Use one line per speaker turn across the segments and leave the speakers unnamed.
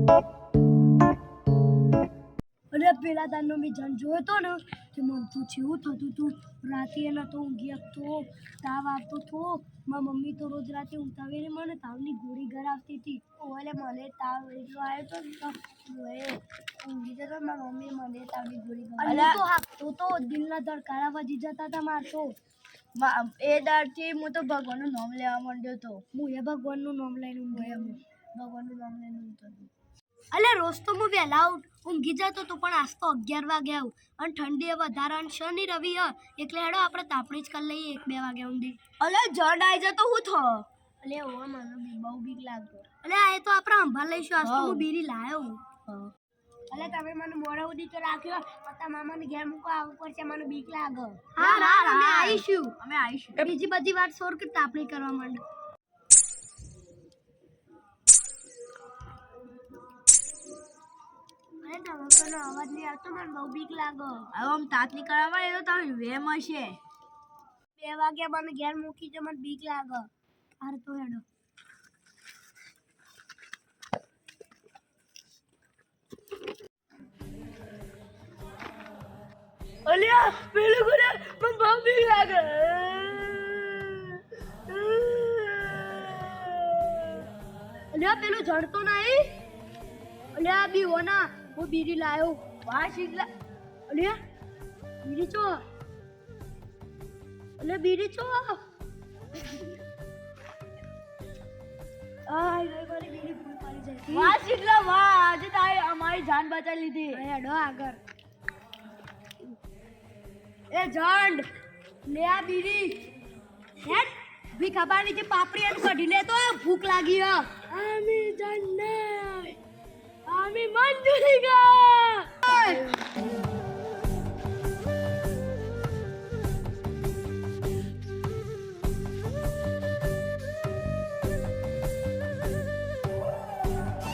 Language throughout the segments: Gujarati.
અરે પેલા દાનનો મેં જન જોયો તો ને કે મન તો જેવું થતું હતું રાતે નતો ઊંઘી શકતો તાવ આવતો હતો મારી મમ્મી તો રોજ રાતે ઊંઘાવીને મને તાવની ગોળી ઘર આવતી હતી ઓલે મને તાવ એટલો આવ્યો તો ઊંઘી જતો મારી મમ્મી મને તાવની ગોળી તો દિલના ધડકારા વધી જતા હતા મારતો એ દાડથી હું તો ભગવાનનું નામ લેવા માંડ્યો હતો હું એ ભગવાનનું નામ લઈને ભગવાનનું નામ લઈને ઊંઘતો હતો અલે રોજ તો હું વહેલા ઊંઘી જતો તો પણ આજ તો 11 વાગે આવું અને ઠંડી વધારે અને શનિ રવિ એટલે હેડો આપણે તાપણી જ કરી લઈએ 1-2 વાગ્યા ઊંધી અલે જડ આવી જતો હું થો અલે ઓ મને બહુ બીક લાગતો અલે આ તો આપણે સંભાળ લઈશું આજ તો હું બીરી લાયો અલે તમે મને મોડા ઉધી તો રાખ્યો પતા મામાને ઘેર મૂકો આવું પડશે મને બીક લાગે હા અમે આવીશું બીજી બધી વાત સોર કે તાપણી કરવા માંડો અવાજ નહીં આવતો મને બહુ બીક લાગે હવે આમ તાપણી કરવા એ તો તમે વેમ હશે 2 વાગ્યા મને ઘેર મૂકી જો મને બીક લાગે હાર તો હેડો અલ્યા પેલું કોને મને બહુ બીક લાગે અલ્યા પેલું જડતો નહીં અલ્યા બીઓના હું બીડી લાયો વાહ શીખલા અલ્યા બીડી ચો અલ્યા બીડી ચો વાહ શીખલા વાહ આજે તારે અમારી જાન બચાવી લીધી હેડો આગળ એ જંડ લે આ બીડી હેડ ભીખાબાની જે પાપડી એનું કઢી લે તો ભૂખ લાગી આમી જંડ आमी मंजूरी का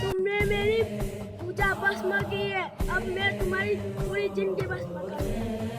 तुमने मेरी पूजा भस्म की है अब मैं तुम्हारी पूरी जिंदगी भस्म करूंगा